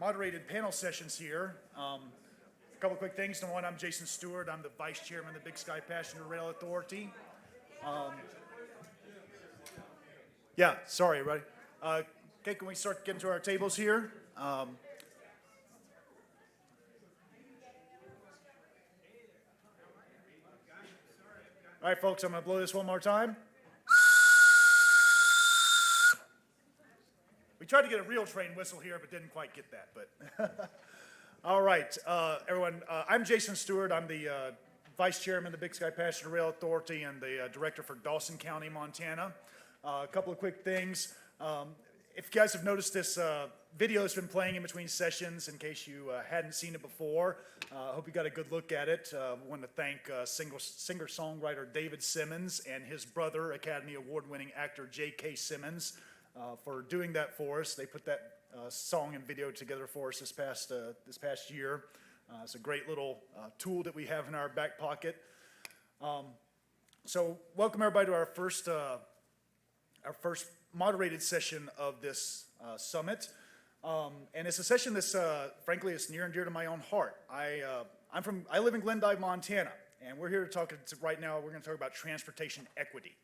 moderated panel sessions here. A couple quick things. Number one, I'm Jason Stewart. I'm the Vice Chairman of the Big Sky Passenger Rail Authority. Sorry, everybody. Okay, can we start getting to our tables here? All right, folks, I'm going to blow this one more time. We tried to get a real train whistle here, but didn't quite get that. But all right, everyone, I'm Jason Stewart. I'm the Vice Chairman of the Big Sky Passenger Rail Authority and the Director for Dawson County, Montana. A couple of quick things. If you guys have noticed, this video has been playing in between sessions in case you hadn't seen it before. I hope you got a good look at it. I want to thank singer-songwriter David Simmons and his brother, Academy Award-winning actor J.K. Simmons, for doing that for us. They put that song and video together for us this past year. It's a great little tool that we have in our back pocket. So welcome everybody to our first moderated session of this summit. And it's a session that's, frankly, it's near and dear to my own heart. I live in Glendive, Montana, and we're here to talk, right now, we're going to talk about transportation equity.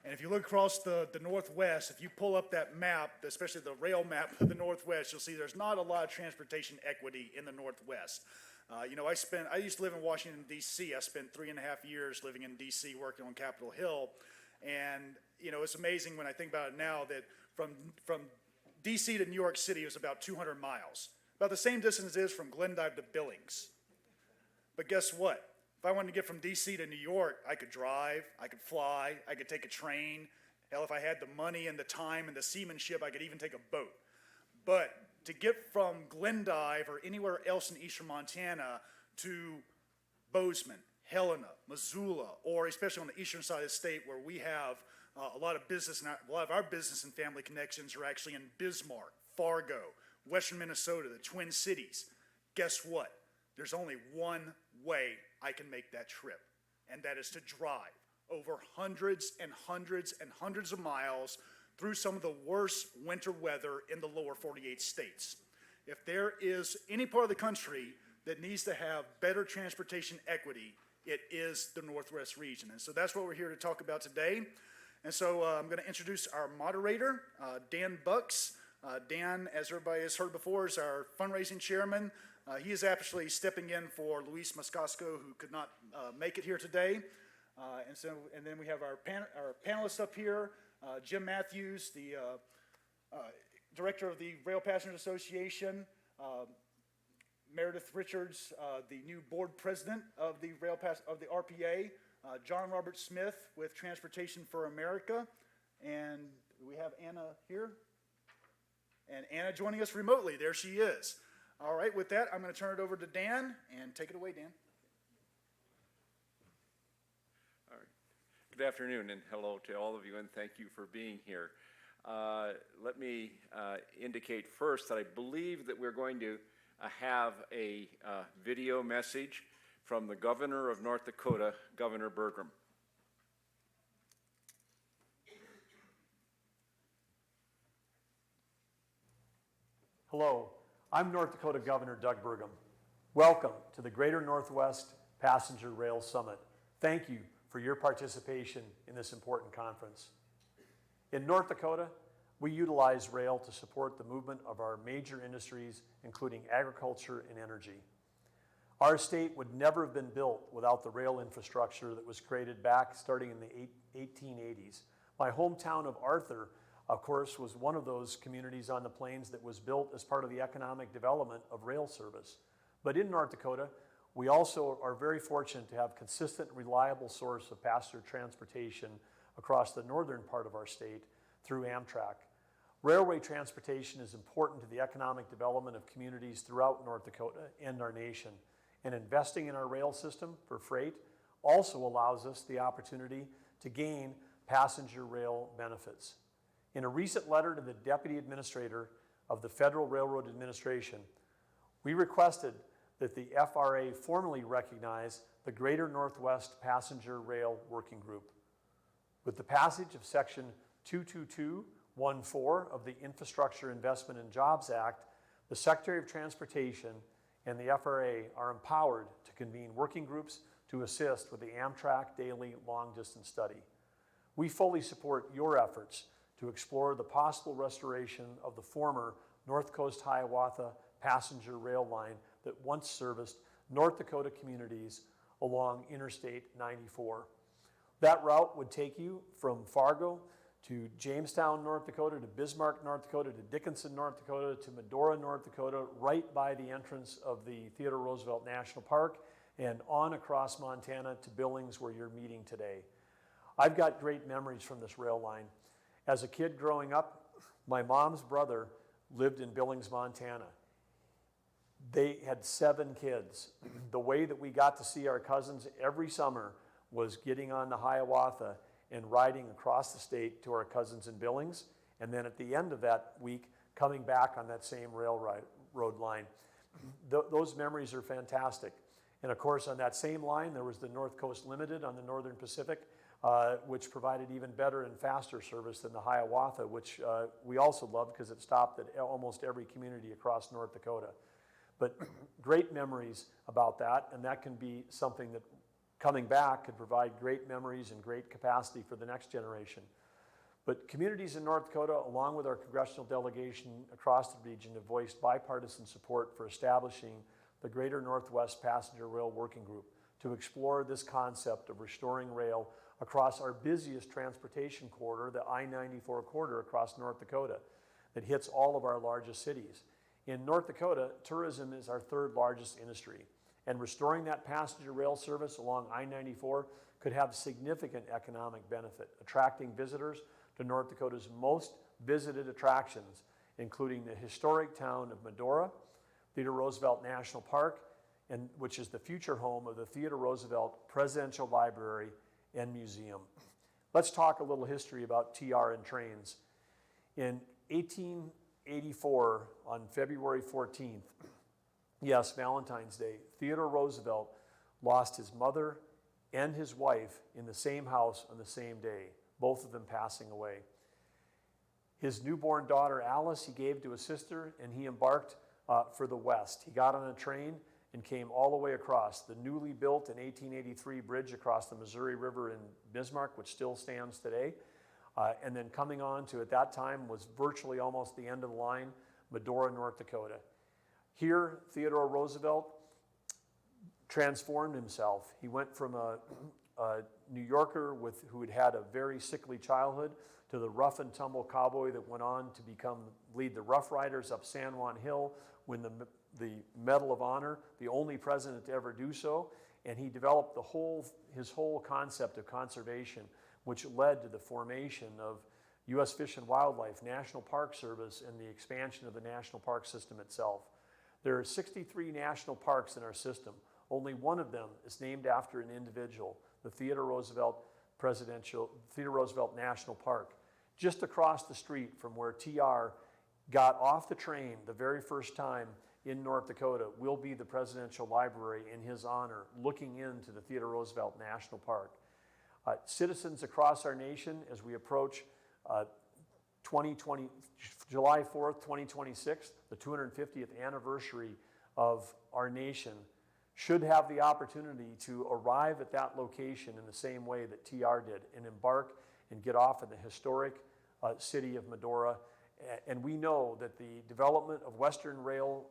And if you look across the Northwest, if you pull up that map, especially the rail map of the Northwest, you'll see there's not a lot of transportation equity in the Northwest. I used to live in Washington, D.C. I spent 3.5 years living in D.C. working on Capitol Hill. And, it's amazing when I think about it now that from D.C. to New York City is about 200 miles. About the same distance it is from Glendive to Billings. But guess what? If I wanted to get from D.C. to New York, I could drive, I could fly, I could take a train. Hell, if I had the money and the time and the seamanship, I could even take a boat. But to get from Glendive or anywhere else in eastern Montana to Bozeman, Helena, Missoula, or especially on the eastern side of the state where we have a lot of our business and family connections are actually in Bismarck, Fargo, western Minnesota, the Twin Cities. Guess what? There's only one way I can make that trip, and that is to drive over hundreds and hundreds and hundreds of miles through some of the worst winter weather in the lower 48 states. If there is any part of the country that needs to have better transportation equity, it is the Northwest region. And so that's what we're here to talk about today. And so I'm going to introduce our moderator, Dan Bucks. Dan, as everybody has heard before, is our fundraising chairman. He is actually stepping in for Luis Moscasco, who could not make it here today. And then we have our panelists up here, Jim Mathews, the director of the Rail Passengers Association, Meredith Richards, the new board president of the RPA, John Robert Smith with Transportation for America, and we have Anna here, and Anna joining us remotely. There she is. All right, with that, I'm going to turn it over to Dan, and take it away, Dan. All right. Good afternoon, and hello to all of you, and thank you for being here. Let me indicate first that I believe that we're going to have a video message from the governor of North Dakota, Governor Burgum. Hello, I'm North Dakota Governor Doug Burgum. Welcome to the Greater Northwest Passenger Rail Summit. Thank you for your participation in this important conference. In North Dakota, we utilize rail to support the movement of our major industries, including agriculture and energy. Our state would never have been built without the rail infrastructure that was created back starting in the 1880s. My hometown of Arthur, of course, was one of those communities on the plains that was built as part of the economic development of rail service. But in North Dakota, we also are very fortunate to have consistent, reliable source of passenger transportation across the northern part of our state through Amtrak. Railway transportation is important to the economic development of communities throughout North Dakota and our nation. And investing in our rail system for freight also allows us the opportunity to gain passenger rail benefits. In a recent letter to the Deputy Administrator of the Federal Railroad Administration, we requested that the FRA formally recognize the Greater Northwest Passenger Rail Working Group. With the passage of Section 22214 of the Infrastructure Investment and Jobs Act, The Secretary of Transportation and the FRA are empowered to convene working groups to assist with the Amtrak Daily Long Distance Study. We fully support your efforts to explore the possible restoration of the former North Coast Hiawatha passenger rail line that once serviced North Dakota communities along Interstate 94. That route would take you from Fargo to Jamestown, North Dakota, to Bismarck, North Dakota, to Dickinson, North Dakota, to Medora, North Dakota, right by the entrance of the Theodore Roosevelt National Park, and on across Montana to Billings, where you're meeting today. I've got great memories from this rail line. As a kid growing up, my mom's brother lived in Billings, Montana. They had 7 kids. The way that we got to see our cousins every summer was getting on the Hiawatha and riding across the state to our cousins in Billings, and then at the end of that week, coming back on that same railroad line. Those memories are fantastic. And of course, on that same line, there was the North Coast Limited on the Northern Pacific, which provided even better and faster service than the Hiawatha, which we also loved because it stopped at almost every community across North Dakota. But great memories about that, and that can be something that coming back could provide great memories and great capacity for the next generation. But communities in North Dakota, along with our congressional delegation across the region, have voiced bipartisan support for establishing the Greater Northwest Passenger Rail Working Group to explore this concept of restoring rail across our busiest transportation corridor, the I-94 corridor across North Dakota, that hits all of our largest cities. In North Dakota, tourism is our 3rd largest industry, and restoring that passenger rail service along I-94 could have significant economic benefit, attracting visitors to North Dakota's most visited attractions, including the historic town of Medora, Theodore Roosevelt National Park, which is the future home of the Theodore Roosevelt Presidential Library and Museum. Let's talk a little history about TR and trains. In 1884, on February 14th, yes, Valentine's Day, Theodore Roosevelt lost his mother and his wife in the same house on the same day, both of them passing away. His newborn daughter, Alice, he gave to his sister, and he embarked for the West. He got on a train and came all the way across the newly built in 1883 bridge across the Missouri River in Bismarck, which still stands today. And then coming on to, at that time, was virtually almost the end of the line, Medora, North Dakota. Here, Theodore Roosevelt transformed himself. He went from a New Yorker who had had a very sickly childhood to the rough and tumble cowboy that went on to lead the Rough Riders up San Juan Hill, win the Medal of Honor, the only president to ever do so. And he developed his whole concept of conservation, which led to the formation of U.S. Fish and Wildlife, National Park Service, and the expansion of the national park system itself. There are 63 national parks in our system. Only one of them is named after an individual, the Theodore Roosevelt National Park. Just across the street from where TR got off the train the very first time in North Dakota will be the Presidential Library in his honor, looking into the Theodore Roosevelt National Park. Citizens across our nation, as we approach July 4th, 2026, the 250th anniversary of our nation, should have the opportunity to arrive at that location in the same way that TR did and embark and get off in the historic city of Medora. And we know that the development of Western Rail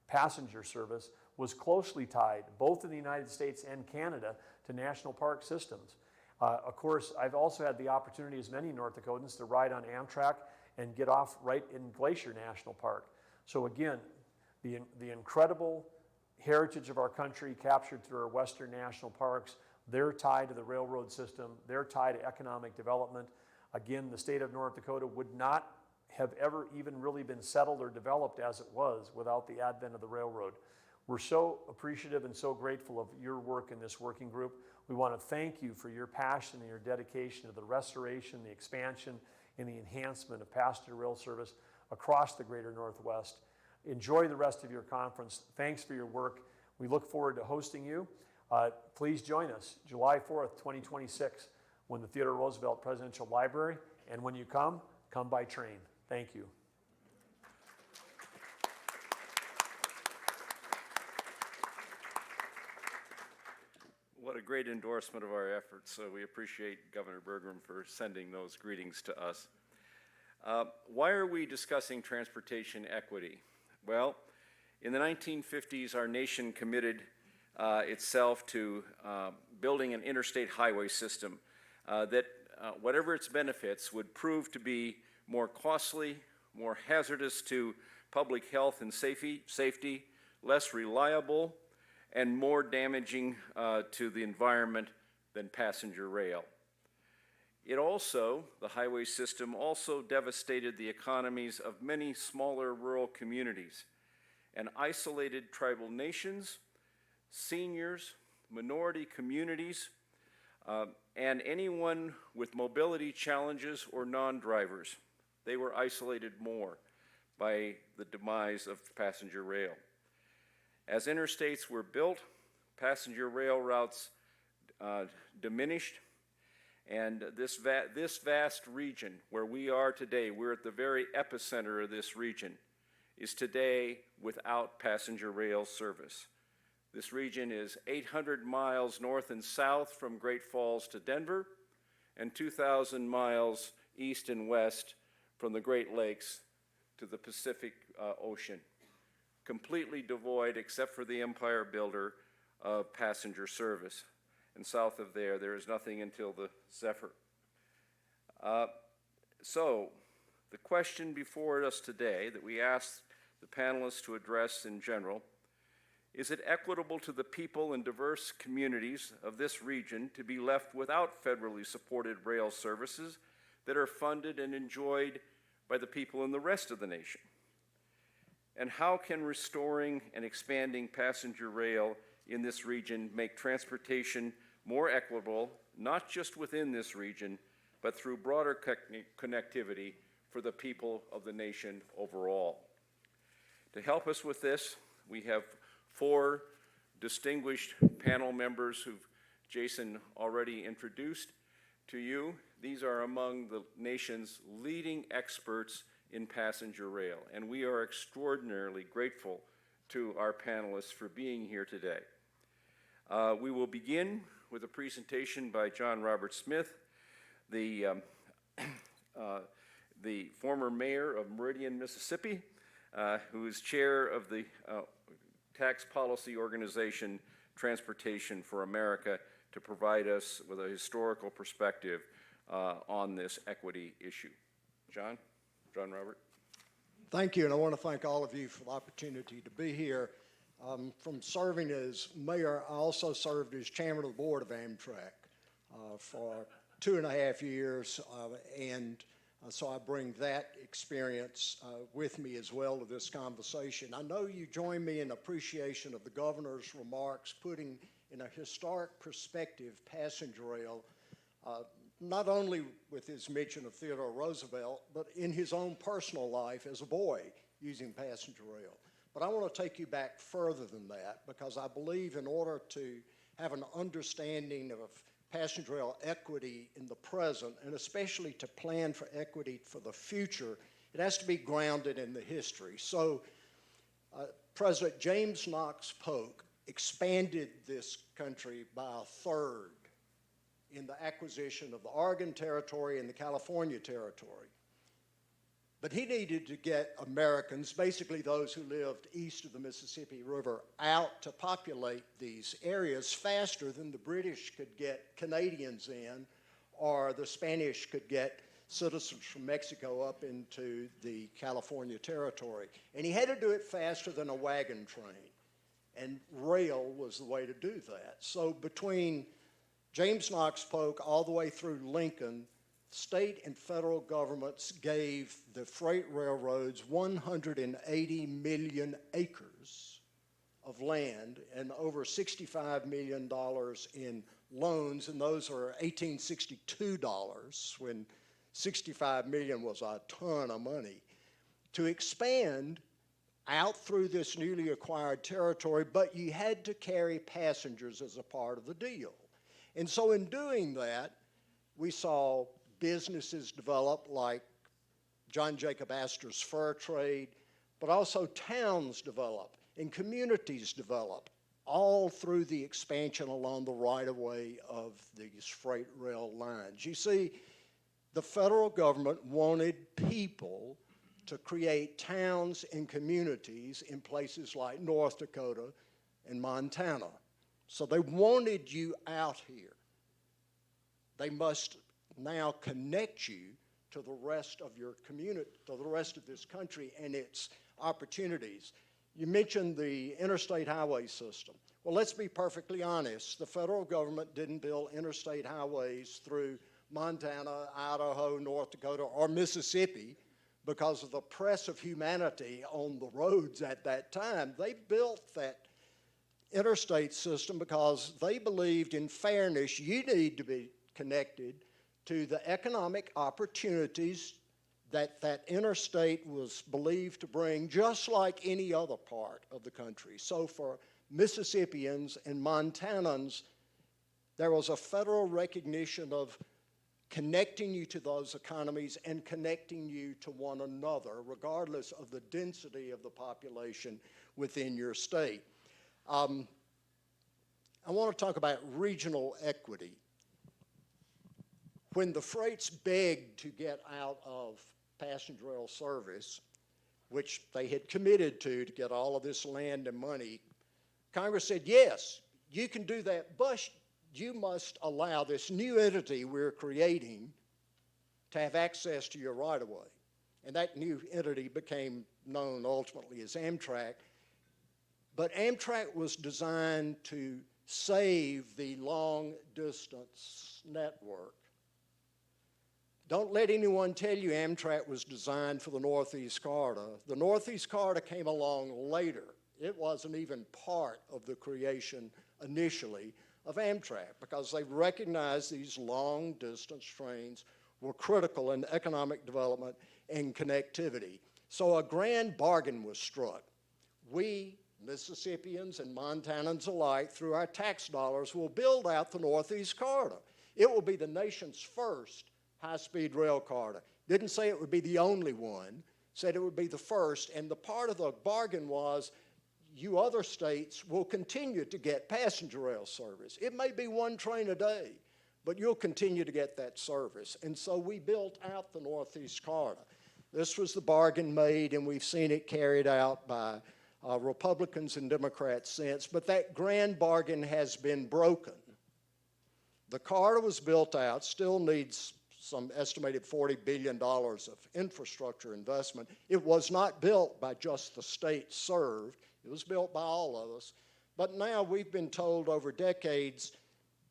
passenger service was closely tied, both in the United States and Canada, to national park systems. Of course, I've also had the opportunity, as many North Dakotans, to ride on Amtrak and get off right in Glacier National Park. So again, the incredible heritage of our country captured through our Western national parks, they're tied to the railroad system, they're tied to economic development. Again, the state of North Dakota would not have ever even really been settled or developed as it was without the advent of the railroad. We're so appreciative and so grateful of your work in this working group. We want to thank you for your passion and your dedication to the restoration, the expansion, and the enhancement of passenger rail service across the Greater Northwest. Enjoy the rest of your conference. Thanks for your work. We look forward to hosting you. Please join us July 4th, 2026, when the Theodore Roosevelt Presidential Library, and when you come by train. Thank you. great endorsement of our efforts, so we appreciate Governor Burgum for sending those greetings to us. Why are we discussing transportation equity? Well, in the 1950s, our nation committed itself to building an interstate highway system that, whatever its benefits, would prove to be more costly, more hazardous to public health and safety, less reliable, and more damaging to the environment than passenger rail. It also, the highway system also devastated the economies of many smaller rural communities and isolated tribal nations, seniors, minority communities, and anyone with mobility challenges or non-drivers. They were isolated more by the demise of passenger rail. As interstates were built, passenger rail routes diminished, and this vast region where we are today, we're at the very epicenter of this region, is today without passenger rail service. This region is 800 miles north and south from Great Falls to Denver, and 2,000 miles east and west from the Great Lakes to the Pacific Ocean. Completely devoid, except for the Empire Builder, of passenger service. And south of there, there is nothing until the Zephyr. So, the question before us today that we ask the panelists to address in general, is it equitable to the people in diverse communities of this region to be left without federally supported rail services that are funded and enjoyed by the people in the rest of the nation? And how can restoring and expanding passenger rail in this region make transportation more equitable, not just within this region, but through broader connectivity for the people of the nation overall? To help us with this, we have 4 distinguished panel members who Jason already introduced to you. These are among the nation's leading experts in passenger rail, and we are extraordinarily grateful to our panelists for being here today. We will begin with a presentation by John Robert Smith, the former mayor of Meridian, Mississippi, who is chair of the tax policy organization Transportation for America, to provide us with a historical perspective on this equity issue. John Robert. Thank you, and I want to thank all of you for the opportunity to be here. From serving as mayor, I also served as chairman of the board of Amtrak for 2.5 years, so I bring that experience with me as well to this conversation. I know you join me in appreciation of the governor's remarks, putting in a historic perspective passenger rail, not only with his mention of Theodore Roosevelt, but in his own personal life as a boy using passenger rail. But I want to take you back further than that, because I believe in order to have an understanding of passenger rail equity in the present, and especially to plan for equity for the future, it has to be grounded in the history. So President James Knox Polk expanded this country by 1/3 in the acquisition of the Oregon Territory and the California Territory. But he needed to get Americans, basically those who lived east of the Mississippi River, out to populate these areas faster than the British could get Canadians in, or the Spanish could get citizens from Mexico up into the California Territory. And he had to do it faster than a wagon train. And rail was the way to do that. So between James Knox Polk all the way through Lincoln, state and federal governments gave the freight railroads 180 million acres of land and over $65 million in loans, and those are $1862 when 65 million was a ton of money, to expand out through this newly acquired territory, but you had to carry passengers as a part of the deal. And so in doing that, we saw businesses develop like John Jacob Astor's fur trade, but also towns develop and communities develop all through the expansion along the right-of-way of these freight rail lines. You see, the federal government wanted people to create towns and communities in places like North Dakota and Montana. So they wanted you out here. They must now connect you to the rest of your community, to the rest of this country and its opportunities. You mentioned the interstate highway system. Well, let's be perfectly honest. The federal government didn't build interstate highways through Montana, Idaho, North Dakota, or Mississippi because of the press of humanity on the roads at that time. They built that interstate system because they believed in fairness. You need to be connected to the economic opportunities that that interstate was believed to bring, just like any other part of the country. So for Mississippians and Montanans, there was a federal recognition of connecting you to those economies and connecting you to one another, regardless of the density of the population within your state. I want to talk about regional equity. When the freights begged to get out of passenger rail service, which they had committed to get all of this land and money, Congress said, yes, you can do that, but you must allow this new entity we're creating to have access to your right-of-way. And that new entity became known ultimately as Amtrak. But Amtrak was designed to save the long-distance network. Don't let anyone tell you Amtrak was designed for the Northeast Corridor. The Northeast Corridor came along later. It wasn't even part of the creation initially of Amtrak because they recognized these long-distance trains were critical in economic development and connectivity. So a grand bargain was struck. We, Mississippians and Montanans alike, through our tax dollars, will build out the Northeast Corridor. It will be the nation's first high-speed rail corridor. Didn't say it would be the only one, said it would be the first, and the part of the bargain was you other states will continue to get passenger rail service. It may be one train a day, but you'll continue to get that service. And so we built out the Northeast Corridor. This was the bargain made, and we've seen it carried out by Republicans and Democrats since, but that grand bargain has been broken. The corridor was built out, still needs some estimated $40 billion of infrastructure investment. It was not built by just the states served. It was built by all of us. But now we've been told over decades,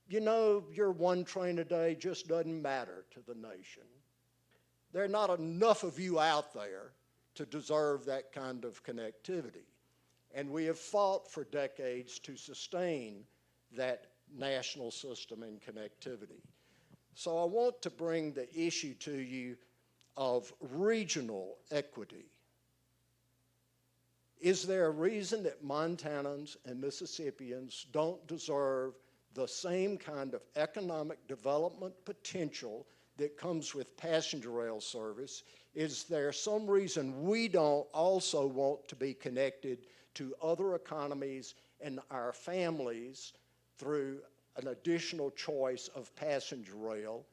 you know, your one train a day just doesn't matter to the nation. There are not enough of you out there to deserve that kind of connectivity. And we have fought for decades to sustain that national system and connectivity. So I want to bring the issue to you of regional equity. Is there a reason that Montanans and Mississippians don't deserve the same kind of economic development potential that comes with passenger rail service? Is there some reason we don't also want to be connected to other economies and our families through an additional choice of passenger rail?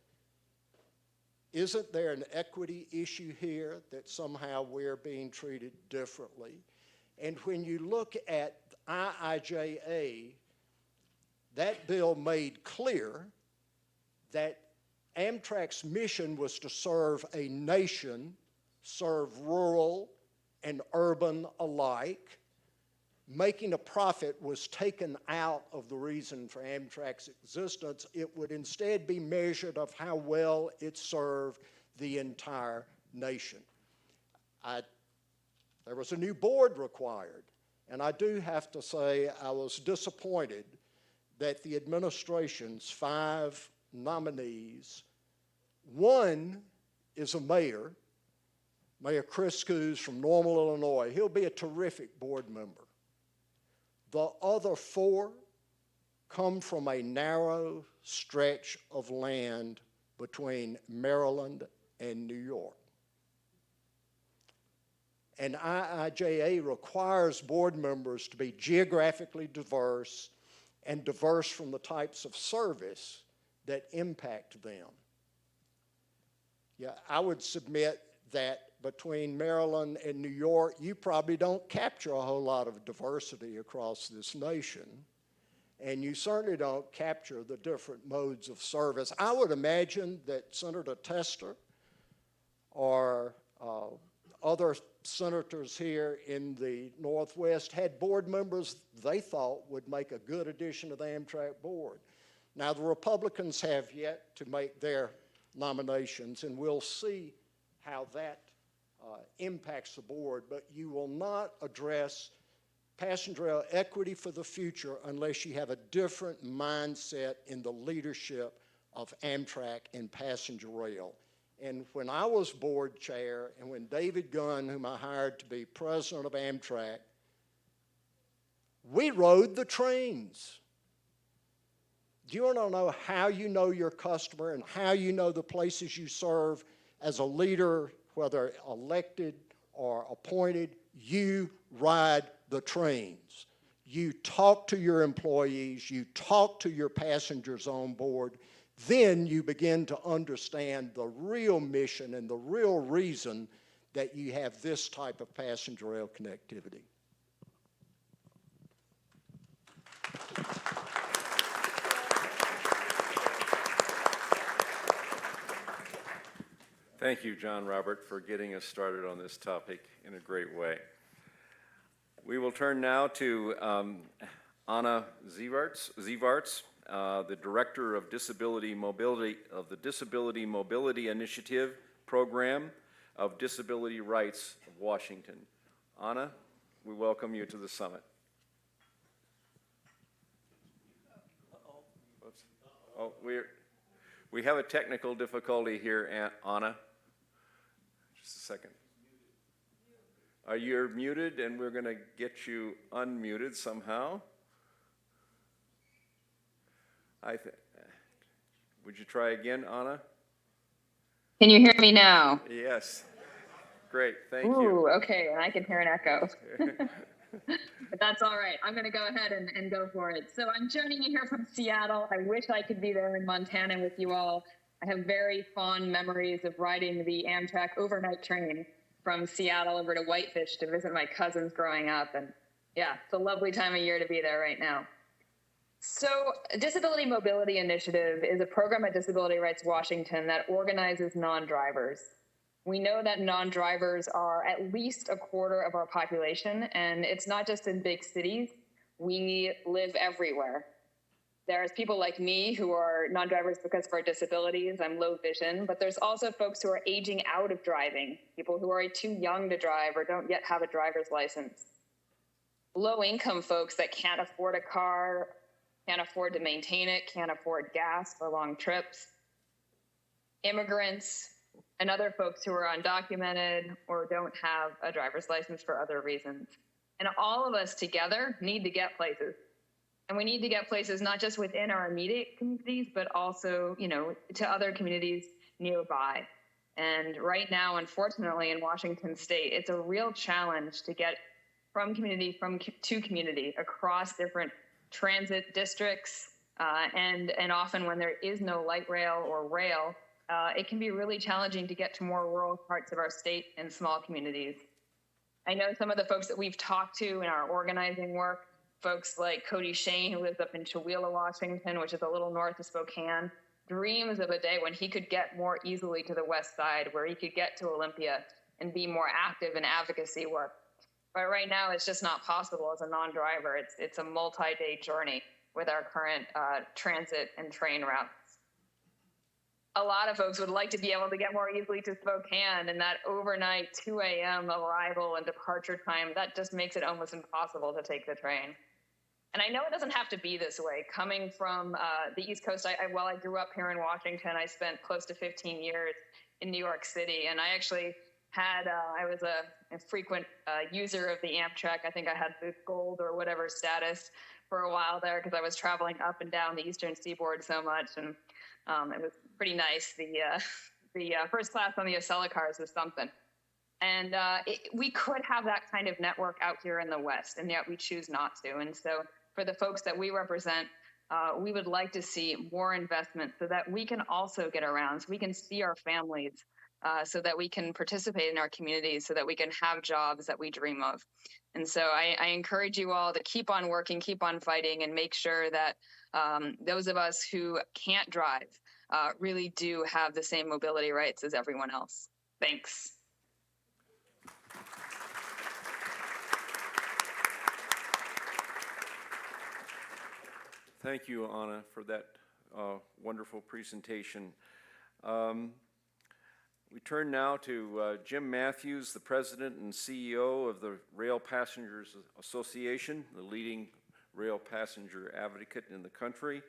Isn't there an equity issue here that somehow we're being treated differently? And when you look at IIJA, that bill made clear that Amtrak's mission was to serve a nation, serve rural and urban alike. Making a profit was taken out of the reason for Amtrak's existence. It would instead be measured of how well it served the entire nation. There was a new board required, and I do have to say I was disappointed that the administration's 5 nominees, one is a mayor, Mayor Chris Coos from Normal, Illinois. He'll be a terrific board member. The other 4 come from a narrow stretch of land between Maryland and New York. and IIJA requires board members to be geographically diverse and diverse from the types of service that impact them. Yeah, I would submit that between Maryland and New York, you probably don't capture a whole lot of diversity across this nation, and you certainly don't capture the different modes of service. I would imagine that Senator Tester or other senators here in the Northwest had board members they thought would make a good addition to the Amtrak board. Now, the Republicans have yet to make their nominations, and we'll see how that impacts the board, but you will not address passenger rail equity for the future unless you have a different mindset in the leadership of Amtrak and passenger rail. And when I was board chair, and when David Gunn, whom I hired to be president of Amtrak, we rode the trains. Do you want to know how you know your customer and how you know the places you serve as a leader, whether elected or appointed? You ride the trains. You talk to your employees, you talk to your passengers on board, then you begin to understand the real mission and the real reason that you have this type of passenger rail connectivity. Thank you, John Robert, for getting us started on this topic in a great way. We will turn now to Anna Zivarts, the Director of Disability Mobility of the Disability Mobility Initiative Program of Disability Rights of Washington. Anna, we welcome you to the summit. Oops. Oh, we have a technical difficulty here, Anna. Just a second. You're muted, and we're going to get you unmuted somehow. Would you try again, Anna? Can you hear me now? Yes. Great, thank Ooh, you. okay, and I can hear an echo. But that's all right. I'm going to go ahead and go for it. So I'm joining you here from Seattle. I wish I could be there in Montana with you all. I have very fond memories of riding the Amtrak overnight train from Seattle over to Whitefish to visit my cousins growing up. And yeah, it's a lovely time of year to be there right now. So Disability Mobility Initiative is a program at Disability Rights Washington that organizes non-drivers. We know that non-drivers are at least a quarter of our population, and it's not just in big cities. We live everywhere. There's people like me who are non-drivers because of our disabilities. I'm low vision, but there's also folks who are aging out of driving, people who are too young to drive or don't yet have a driver's license. Low-income folks that can't afford a car, can't afford to maintain it, can't afford gas for long trips. Immigrants, and other folks who are undocumented or don't have a driver's license for other reasons. And all of us together need to get places. And we need to get places not just within our immediate communities, but also, to other communities nearby. And right now, unfortunately, in Washington State, it's a real challenge to get from community to community across different transit districts. And often when there is no light rail or rail, it can be really challenging to get to more rural parts of our state and small communities. I know some of the folks that we've talked to in our organizing work, folks like Cody Shane, who lives up in Chewelah, Washington, which is a little north of Spokane, dreams of a day when he could get more easily to the west side, where he could get to Olympia and be more active in advocacy work. But right now, it's just not possible as a non-driver. It's a multi-day journey with our current transit and train routes. A lot of folks would like to be able to get more easily to Spokane, and that overnight 2 a.m. arrival and departure time, that just makes it almost impossible to take the train. And I know it doesn't have to be this way. Coming from the East Coast, I grew up here in Washington. I spent close to 15 years in New York City, and I actually had, I was a frequent user of the Amtrak. I think I had the gold or whatever status for a while there because I was traveling up and down the Eastern Seaboard so much, and it was pretty nice. The first class on the Acela cars was something. And we could have that kind of network out here in the West, and yet we choose not to. And so for the folks that we represent, we would like to see more investment so that we can also get around, so we can see our families, so that we can participate in our communities, so that we can have jobs that we dream of. And so I encourage you all to keep on working, keep on fighting, and make sure that those of us who can't drive really do have the same mobility rights as everyone else. Thanks. Thank you, Anna, for that wonderful presentation. We turn now to Jim Mathews, the President and CEO of the Rail Passengers Association, the leading rail passenger advocate in the country,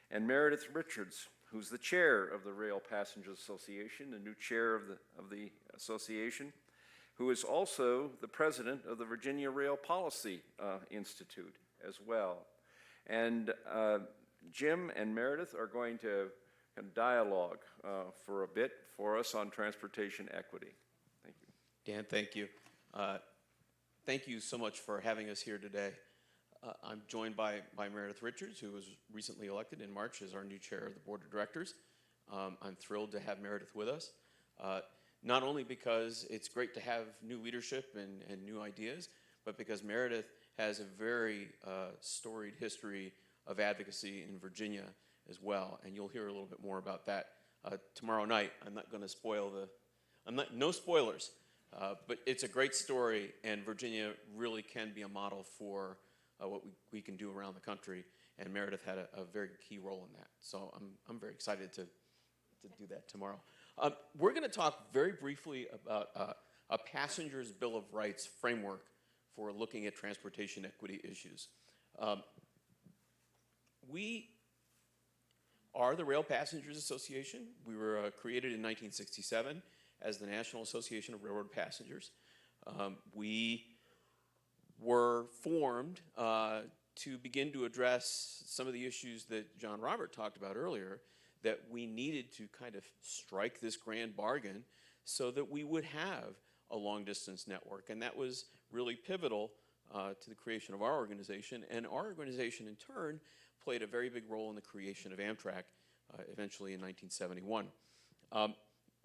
and Meredith Richards, who's the chair of the Rail Passengers Association, the new chair of the association, who is also the president of the Virginia Rail Policy Institute as well. And Jim and Meredith are going to dialogue for a bit for us on transportation equity. Thank you. Dan, thank you. Thank you so much for having us here today. I'm joined by Meredith Richards, who was recently elected in March as our new chair of the board of directors. I'm thrilled to have Meredith with us, not only because it's great to have new leadership and new ideas, but because Meredith has a very storied history of advocacy in Virginia as well, and you'll hear a little bit more about that tomorrow night. I'm not going to spoil no spoilers, but it's a great story, and Virginia really can be a model for what we can do around the country, and Meredith had a very key role in that. So I'm very excited to do that tomorrow. We're going to talk very briefly about a passenger's Bill of Rights framework for looking at transportation equity issues. We are the Rail Passengers Association. We were created in 1967 as the National Association of Railroad Passengers. We were formed to begin to address some of the issues that John Robert talked about earlier, that we needed to kind of strike this grand bargain so that we would have a long-distance network. And that was really pivotal to the creation of our organization. And our organization, in turn, played a very big role in the creation of Amtrak, eventually in 1971.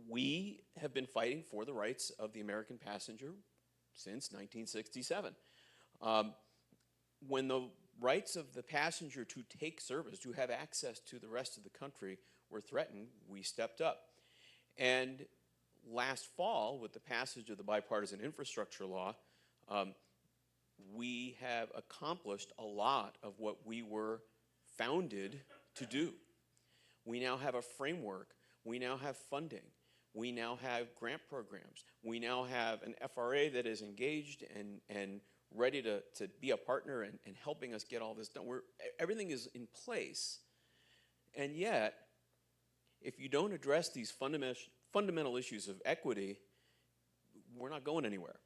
We have been fighting for the rights of the American passenger since 1967. When the rights of the passenger to take service, to have access to the rest of the country were threatened, we stepped up. And last fall, with the passage of the bipartisan infrastructure law, we have accomplished a lot of what we were founded to do. We now have a framework. We now have funding. We now have grant programs. We now have an FRA that is engaged and ready to be a partner and helping us get all this done. Everything is in place. And yet, if you don't address these fundamental issues of equity, we're not going anywhere.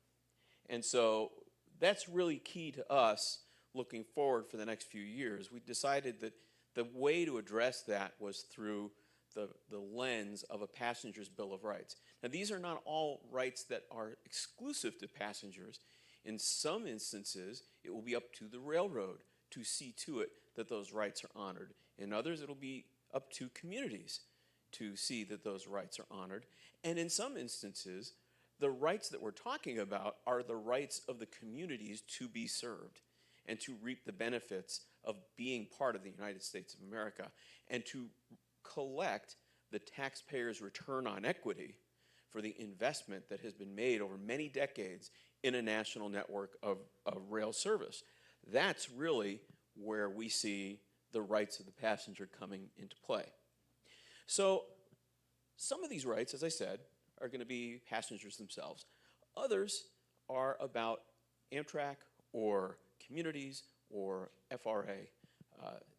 And so that's really key to us looking forward for the next few years. We decided that the way to address that was through the lens of a passenger's Bill of Rights. Now, these are not all rights that are exclusive to passengers. In some instances, it will be up to the railroad to see to it that those rights are honored. In others, it'll be up to communities to see that those rights are honored. And in some instances, the rights that we're talking about are the rights of the communities to be served and to reap the benefits of being part of the United States of America and to collect the taxpayer's return on equity for the investment that has been made over many decades in a national network of rail service. That's really where we see the rights of the passenger coming into play. So some of these rights, as I said, are going to be passengers themselves. Others are about Amtrak or communities or FRA.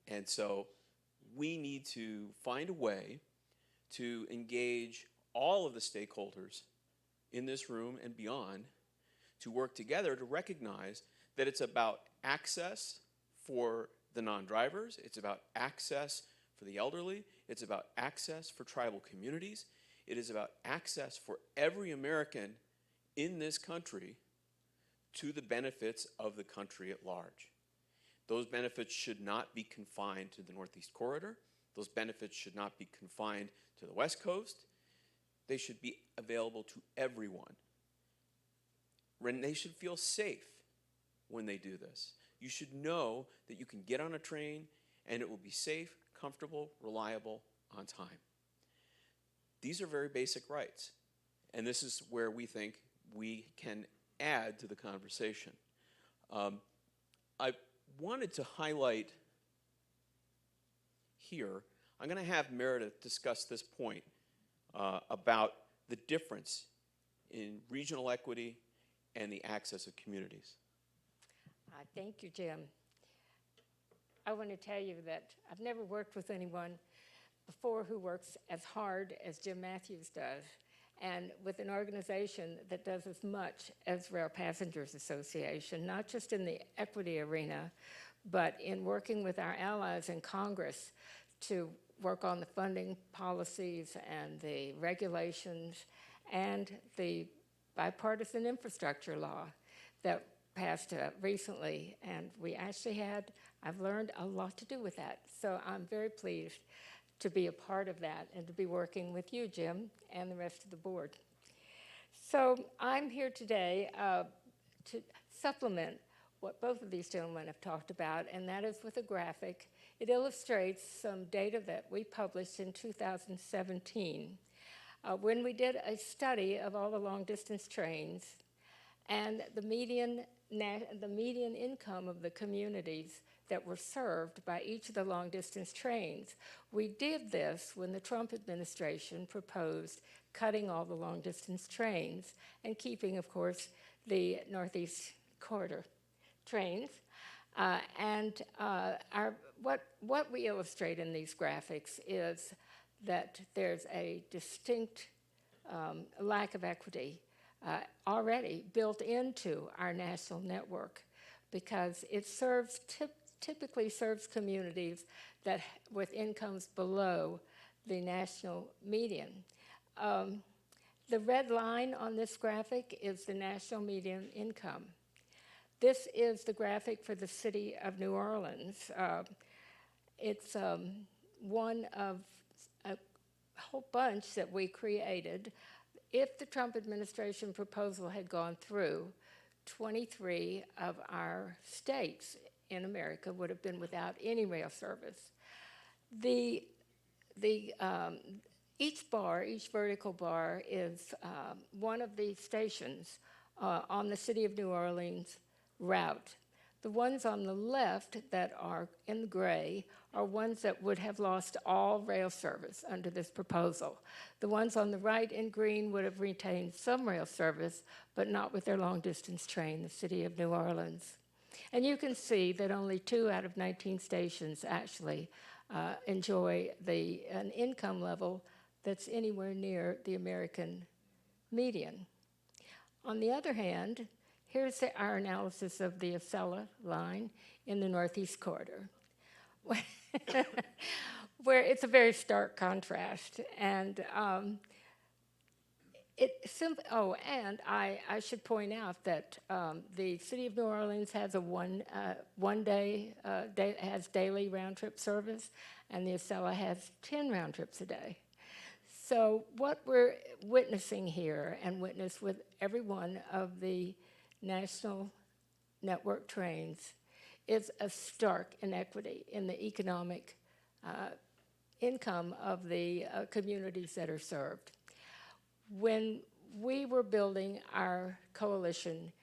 And so we need to find a way to engage all of the stakeholders in this room and beyond to work together to recognize that it's about access for the non-drivers, it's about access for the elderly, it's about access for tribal communities, it is about access for every American in this country to the benefits of the country at large. Those benefits should not be confined to the Northeast Corridor. Those benefits should not be confined to the West Coast. They should be available to everyone. And they should feel safe when they do this. You should know that you can get on a train and it will be safe, comfortable, reliable, on time. These are very basic rights. And this is where we think we can add to the conversation. I wanted to highlight here, I'm going to have Meredith discuss this point about the difference in regional equity and the access of communities. Thank you, Jim. I want to tell you that I've never worked with anyone before who works as hard as Jim Mathews does, and with an organization that does as much as Rail Passengers Association, not just in the equity arena, but in working with our allies in Congress to work on the funding policies and the regulations and the bipartisan infrastructure law that passed recently. And I've learned a lot to do with that. So I'm very pleased to be a part of that and to be working with you, Jim, and the rest of the board. So I'm here today to supplement what both of these gentlemen have talked about, and that is with a graphic. It illustrates some data that we published in 2017 when we did a study of all the long-distance trains and the median income of the communities that were served by each of the long-distance trains. We did this when the Trump administration proposed cutting all the long-distance trains and keeping, of course, the Northeast Corridor trains. What we illustrate in these graphics is that there's a distinct lack of equity already built into our national network, because it typically serves communities that with incomes below the national median. The red line on this graphic is the national median income. This is the graphic for the city of New Orleans. It's one of a whole bunch that we created. If the Trump administration proposal had gone through, 23 of our states in America would have been without any rail service. Each vertical bar is one of the stations on the city of New Orleans route. The ones on the left that are in gray are ones that would have lost all rail service under this proposal. The ones on the right in green would have retained some rail service, but not with their long-distance train, the city of New Orleans. And you can see that only 2 out of 19 stations actually enjoy an income level that's anywhere near the American median. On the other hand, here's our analysis of the Acela line in the Northeast Corridor, where it's a very stark contrast. And I should point out that the city of New Orleans has has daily round trip service, and the Acela has 10 round trips a day. So what we're witnessing here, and witness with every one of the national network trains, is a stark inequity in the economic income of the communities that are served. When we were building our coalition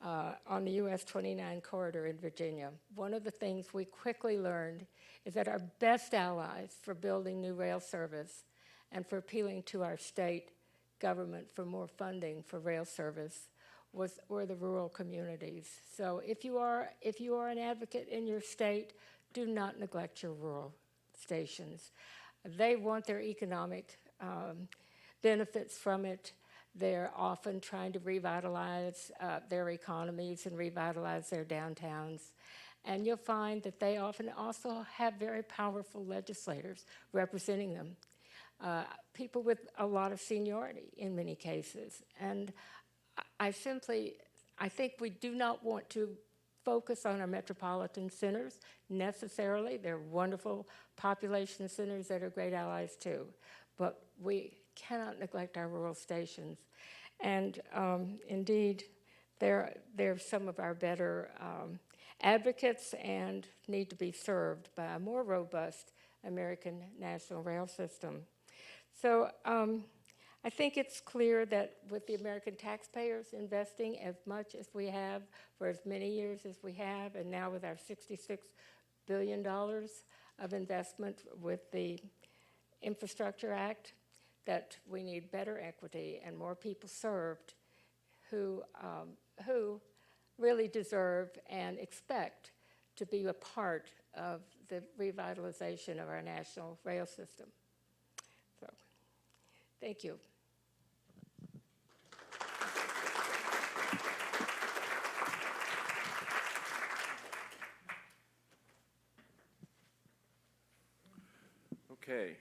on the US 29 corridor in Virginia, one of the things we quickly learned is that our best allies for building new rail service and for appealing to our state government for more funding for rail service were the rural communities. So if you are an advocate in your state, do not neglect your rural stations. They want their economic benefits from it. They're often trying to revitalize their economies and revitalize their downtowns. And you'll find that they often also have very powerful legislators representing them. People with a lot of seniority in many cases. And I think we do not want to focus on our metropolitan centers necessarily. They're wonderful population centers that are great allies too, but we cannot neglect our rural stations. And indeed, they're some of our better advocates and need to be served by a more robust American national rail system. So I think it's clear that with the American taxpayers investing as much as we have for as many years as we have, and now with our $66 billion of investment with the Infrastructure Act, that we need better equity and more people served who really deserve and expect to be a part of the revitalization of our national rail system. So, thank you. Okay.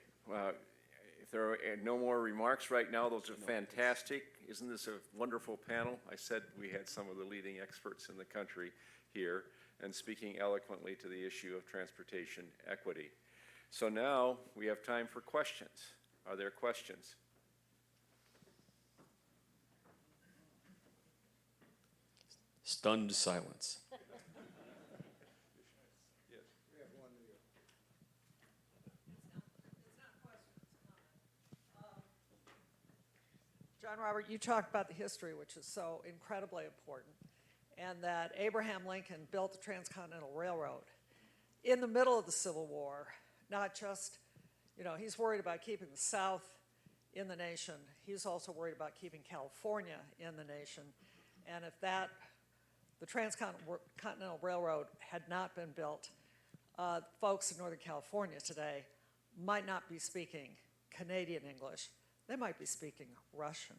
If there are no more remarks right now, those are fantastic. Isn't this a wonderful panel? I said we had some of the leading experts in the country here and speaking eloquently to the issue of transportation equity. So now we have time for questions. Are there questions? Stunned silence. John Robert, you talked about the history, which is so incredibly important, and that Abraham Lincoln built the Transcontinental Railroad in the middle of the Civil War, not just, he's worried about keeping the South in the nation. He's also worried about keeping California in the nation. And if the Transcontinental Railroad had not been built, folks in Northern California today might not be speaking Canadian English. They might be speaking Russian.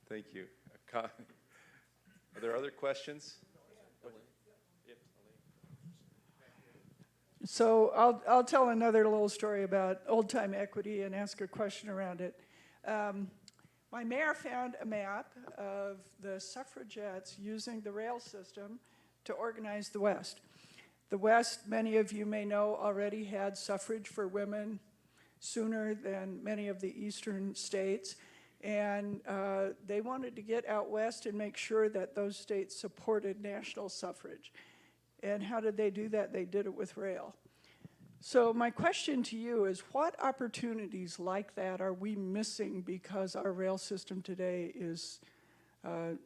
Thank you. Are there other questions? So I'll tell another little story about old-time equity and ask a question around it. My mayor found a map of the suffragettes using the rail system to organize the West. The West, many of you may know, already had suffrage for women sooner than many of the eastern states. And they wanted to get out west and make sure that those states supported national suffrage. And how did they do that? They did it with rail. So my question to you is, what opportunities like that are we missing because our rail system today is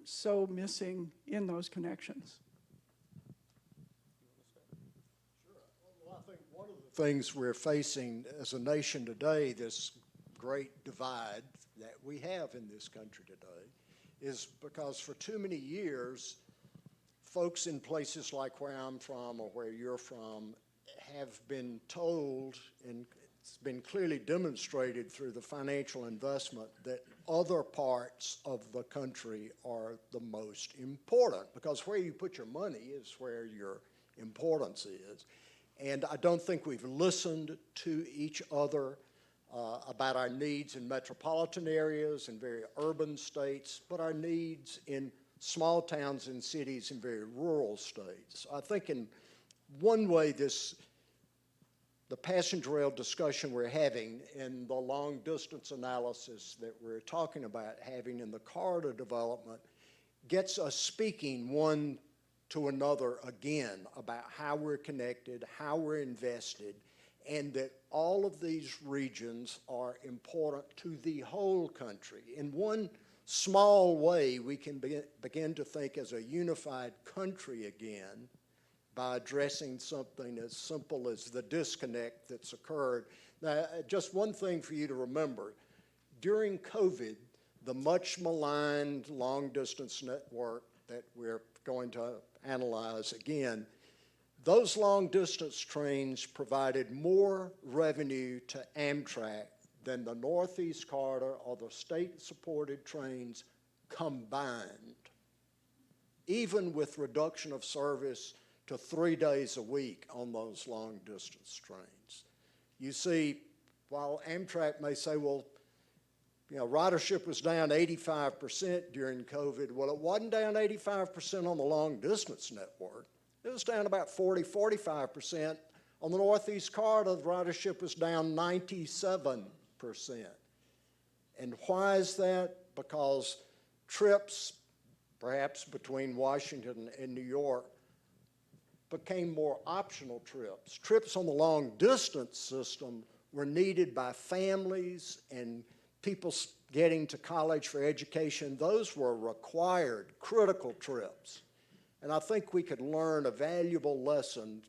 so missing in those connections? Things we're facing as a nation today, this great divide that we have in this country today, is because for too many years, folks in places like where I'm from or where you're from have been told, and it's been clearly demonstrated through the financial investment, that other parts of the country are the most important, because where you put your money is where your importance is. And I don't think we've listened to each other about our needs in metropolitan areas and very urban states, but our needs in small towns and cities and very rural states. I think in one way the passenger rail discussion we're having and the long distance analysis that we're talking about having in the corridor development gets us speaking one to another again about how we're connected, how we're invested, and that all of these regions are important to the whole country. In one small way, we can begin to think as a unified country again by addressing something as simple as the disconnect that's occurred. Now, just one thing for you to remember. During COVID, the much maligned long-distance network that we're going to analyze again, those long-distance trains provided more revenue to Amtrak than the Northeast Corridor or the state-supported trains combined, even with reduction of service to 3 days a week on those long-distance trains. You see, while Amtrak may say, well, You know, ridership was down 85% during COVID. Well, it wasn't down 85% on the long distance network. It was down about 45%. On the Northeast Corridor, the ridership was down 97%. And why is that? Because trips, perhaps between Washington and New York, became more optional trips. Trips on the long distance system were needed by families and people getting to college for education. Those were required, critical trips. And I think we could learn a valuable lesson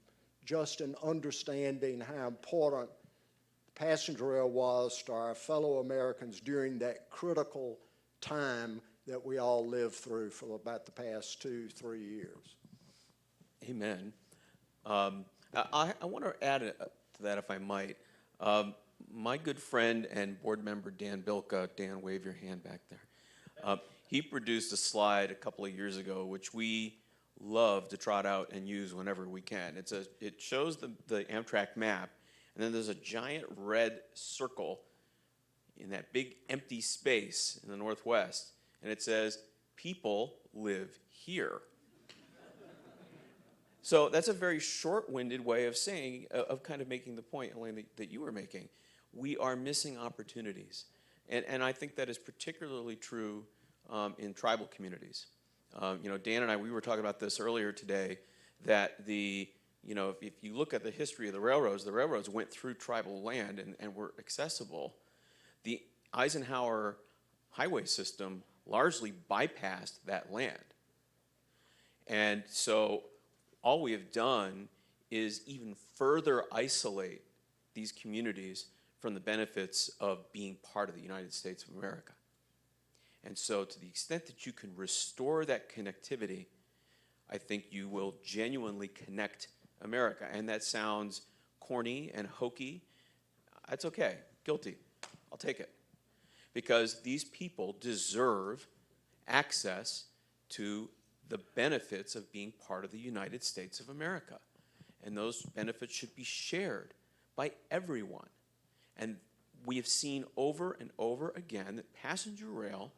just in understanding how important passenger rail was to our fellow Americans during that critical time that we all lived through for about the past 2-3 years. Amen. I want to add to that, if I might. My good friend and board member Dan Bilka, Dan, wave your hand back there. He produced a slide a couple of years ago, which we love to trot out and use whenever we can. It shows the Amtrak map, and then there's a giant red circle in that big empty space in the Northwest, and it says, people live here. So that's a very short-winded way of saying, of kind of making the point, Elaine, that you were making. We are missing opportunities. And I think that is particularly true in tribal communities. You know, Dan and I, we were talking about this earlier today, that if you look at the history of the railroads went through tribal land and were accessible. The Eisenhower highway system largely bypassed that land. And so all we have done is even further isolate these communities from the benefits of being part of the United States of America. And so to the extent that you can restore that connectivity, I think you will genuinely connect America. And that sounds corny and hokey. That's okay. Guilty. I'll take it. Because these people deserve access to the benefits of being part of the United States of America. And those benefits should be shared by everyone. And we have seen over and over again that passenger rail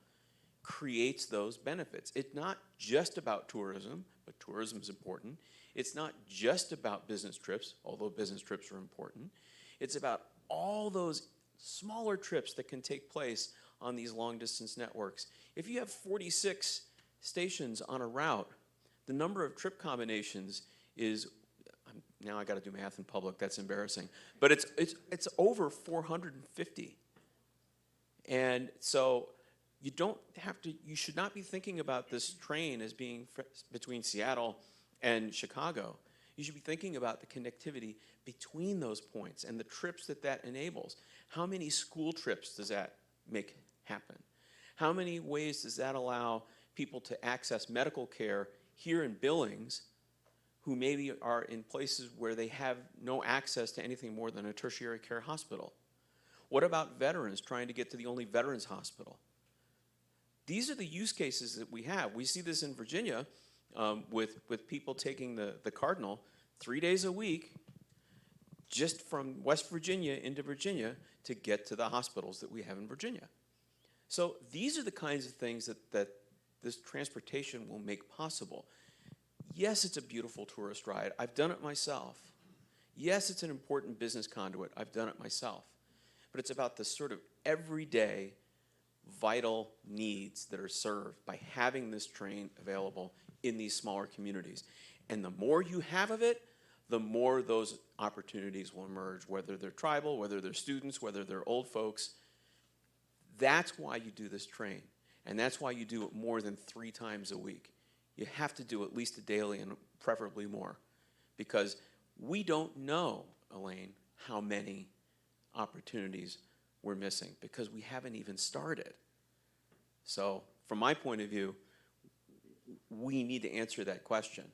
creates those benefits. It's not just about tourism, but tourism is important. It's not just about business trips, although business trips are important. It's about all those smaller trips that can take place on these long-distance networks. If you have 46 stations on a route, the number of trip combinations is, now I got to do math in public, that's embarrassing, but it's over 450. And so you should not be thinking about this train as being between Seattle and Chicago. You should be thinking about the connectivity between those points and the trips that enables. How many school trips does that make happen? How many ways does that allow people to access medical care here in Billings who maybe are in places where they have no access to anything more than a tertiary care hospital? What about veterans trying to get to the only veterans hospital? These are the use cases that we have. We see this in Virginia with people taking the Cardinal 3 days a week just from West Virginia into Virginia to get to the hospitals that we have in Virginia. So these are the kinds of things that this transportation will make possible. Yes, it's a beautiful tourist ride. I've done it myself. Yes, it's an important business conduit. I've done it myself. But it's about the sort of everyday vital needs that are served by having this train available in these smaller communities. And the more you have of it, the more those opportunities will emerge, whether they're tribal, whether they're students, whether they're old folks. That's why you do this train. And that's why you do it more than 3 times a week. You have to do at least a daily and preferably more. Because we don't know, Elaine, how many opportunities we're missing because we haven't even started. So from my point of view, we need to answer that question.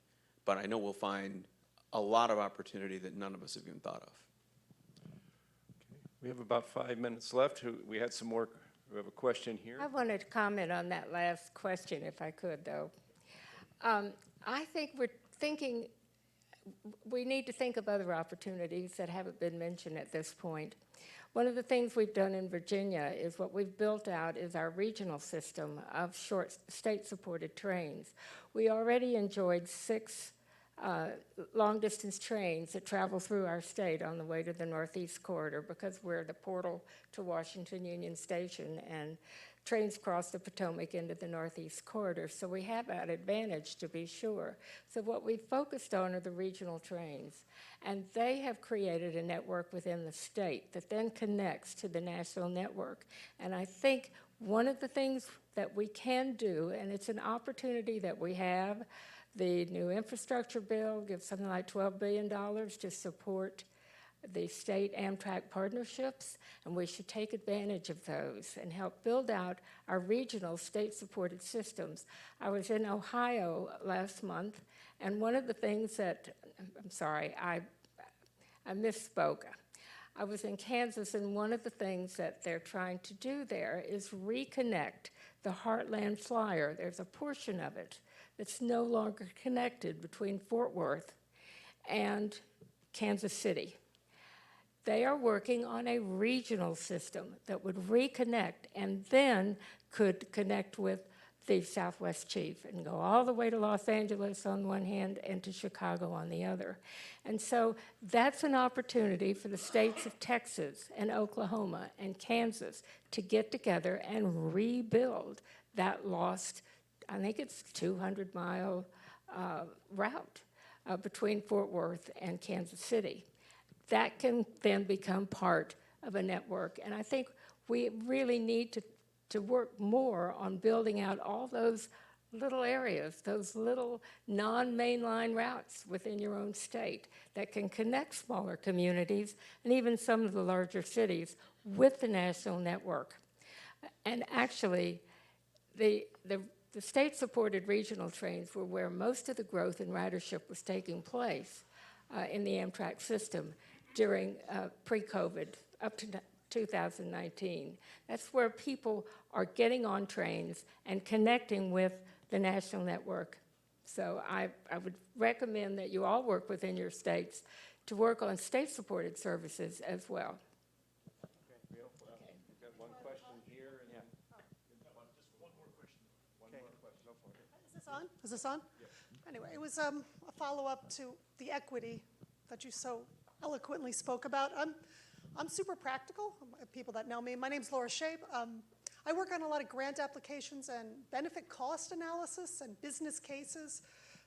But I know we'll find a lot of opportunity that none of us have even thought of. We have about 5 minutes left. We had some more. We have a question here. I wanted to comment on that last question, if I could, though. I think we need to think of other opportunities that haven't been mentioned at this point. One of the things we've done in Virginia is what we've built out is our regional system of short state-supported trains. We already enjoyed 6 long-distance trains that travel through our state on the way to the Northeast Corridor because we're the portal to Washington Union Station, and trains cross the Potomac into the Northeast Corridor. So we have that advantage, to be sure. So what we've focused on are the regional trains, and they have created a network within the state that then connects to the national network. And I think one of the things that we can do, and it's an opportunity that we have, the new infrastructure bill gives something like $12 billion to support the state Amtrak partnerships, and we should take advantage of those and help build out our regional state-supported systems. I was in Ohio last month, and one of the things that, I'm sorry, I misspoke. I was in Kansas, and one of the things that they're trying to do there is reconnect the Heartland Flyer. There's a portion of it that's no longer connected between Fort Worth and Kansas City. They are working on a regional system that would reconnect and then could connect with the Southwest Chief and go all the way to Los Angeles on one hand and to Chicago on the other. And so that's an opportunity for the states of Texas and Oklahoma and Kansas to get together and rebuild that lost, I think it's 200-mile route between Fort Worth and Kansas City. That can then become part of a network. And I think we really need to work more on building out all those little areas, those little non-mainline routes within your own state that can connect smaller communities and even some of the larger cities with the national network. And actually, the state-supported regional trains were where most of the growth in ridership was taking place in the Amtrak system during pre-COVID up to 2019. That's where people are getting on trains and connecting with the national network. So I would recommend that you all work within your states to work on state-supported services as well. Okay, we've got one question here, and then just one more question. One more question. Go for it. Is this on? Is this on? Yes. Anyway, it was a follow-up to the equity that you so eloquently spoke about. I'm super practical. People that know me, my name's Laura Shabe. I work on a lot of grant applications and benefit cost analysis and business cases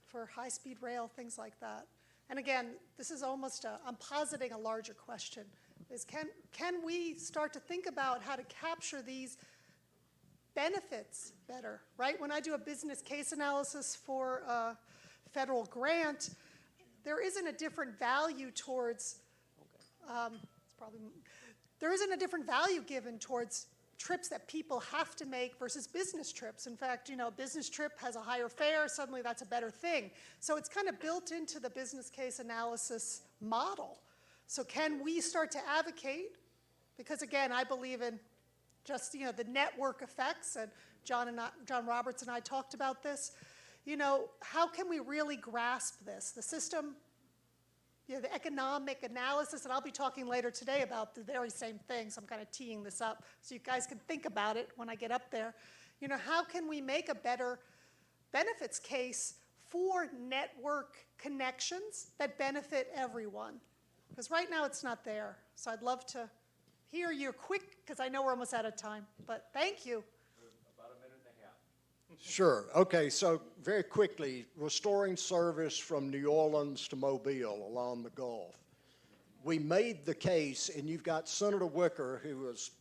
for high-speed rail, things like that. And again, this is almost I'm positing a larger question, is can we start to think about how to capture these benefits better, right? When I do a business case analysis for a federal grant, there isn't a different value towards, there isn't a different value given towards trips that people have to make versus business trips. In fact, business trip has a higher fare, suddenly that's a better thing. So it's kind of built into the business case analysis model. So can we start to advocate? Because again, I believe in just, the network effects, and John Roberts and I talked about this. How can we really grasp this? The system, the economic analysis, and I'll be talking later today about the very same thing, so I'm kind of teeing this up so you guys can think about it when I get up there. How can we make a better benefits case for network connections that benefit everyone? Because right now it's not there. So I'd love to hear you quick, because I know we're almost out of time, but thank you. About a minute and a half. Sure. Okay, so very quickly, restoring service from New Orleans to Mobile along the Gulf. We made the case, and you've got Senator Wicker, who was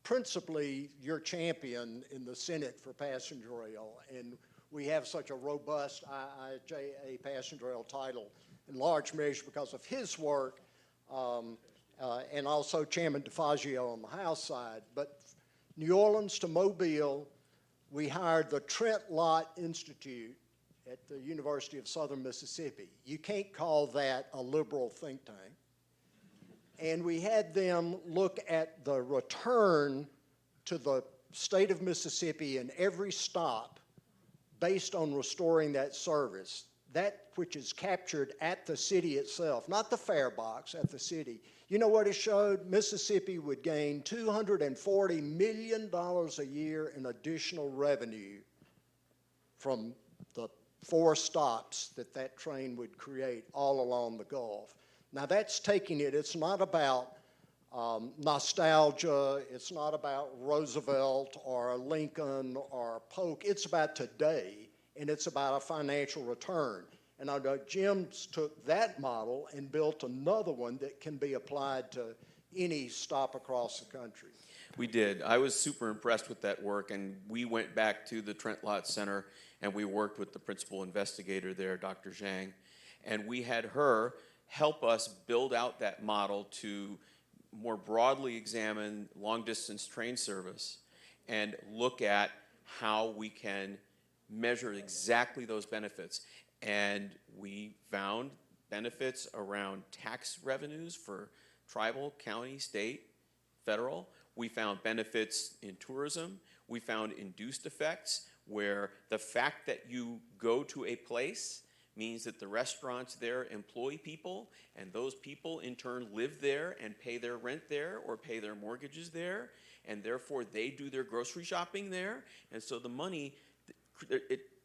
principally your champion in the Senate for passenger rail, and we have such a robust IIJA passenger rail title in large measure because of his work, and also Chairman DeFazio on the House side. But New Orleans to Mobile, we hired the Trent Lott Institute at the University of Southern Mississippi. You can't call that a liberal think tank. And we had them look at the return to the state of Mississippi in every stop based on restoring that service. that which is captured at the city itself, not the fare box, at the city. You know what it showed? Mississippi would gain $240 million a year in additional revenue from the 4 stops that train would create all along the Gulf. Now that's taking it, it's not about nostalgia, it's not about Roosevelt or Lincoln or Polk, it's about today, and it's about a financial return. And I know Jim's took that model and built another one that can be applied to any stop across the country. We did. I was super impressed with that work, and we went back to the Trent Lott Center, and we worked with the principal investigator there, Dr. Zhang, and we had her help us build out that model to more broadly examine long-distance train service and look at how we can measure exactly those benefits. And we found benefits around tax revenues for tribal, county, state, federal. We found benefits in tourism. We found induced effects where the fact that you go to a place means that the restaurants there employ people, and those people in turn live there and pay their rent there or pay their mortgages there, and therefore they do their grocery shopping there. And so the money,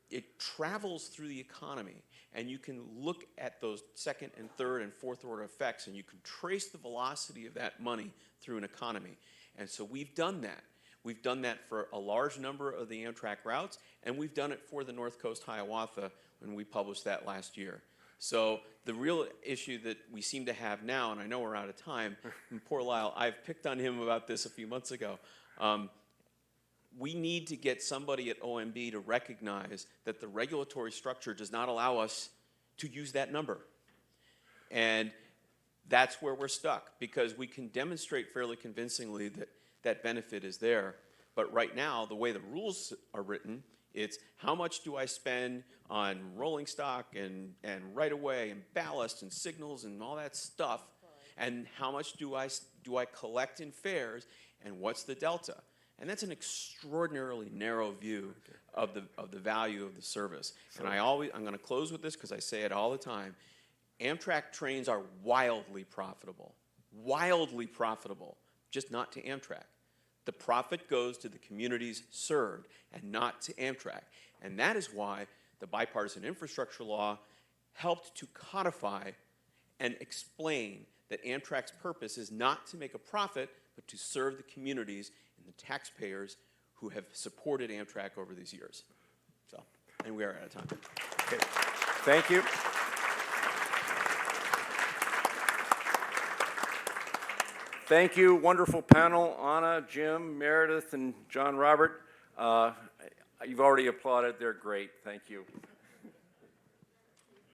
it travels through the economy, and you can look at those second and third and fourth order effects, and you can trace the velocity of that money through an economy. And so we've done that. We've done that for a large number of the Amtrak routes, and we've done it for the North Coast Hiawatha when we published that last year. So the real issue that we seem to have now, and I know we're out of time, and poor Lyle, I've picked on him about this a few months ago. We need to get somebody at OMB to recognize that the regulatory structure does not allow us to use that number. And that's where we're stuck, because we can demonstrate fairly convincingly that that benefit is there. But right now, the way the rules are written, it's how much do I spend on rolling stock and right-of-way and ballast and signals and all that stuff, and how much do I collect in fares, and what's the delta? And that's an extraordinarily narrow view of the value of the service. And I'm going to close with this because I say it all the time. Amtrak trains are wildly profitable, just not to Amtrak. The profit goes to the communities served and not to Amtrak. And that is why the bipartisan infrastructure law helped to codify and explain that Amtrak's purpose is not to make a profit, but to serve the communities and the taxpayers who have supported Amtrak over these years. So, and we are out of time. Okay. Thank you. Thank you, wonderful panel, Anna, Jim, Meredith, and John Robert. You've already applauded. They're great. Thank you.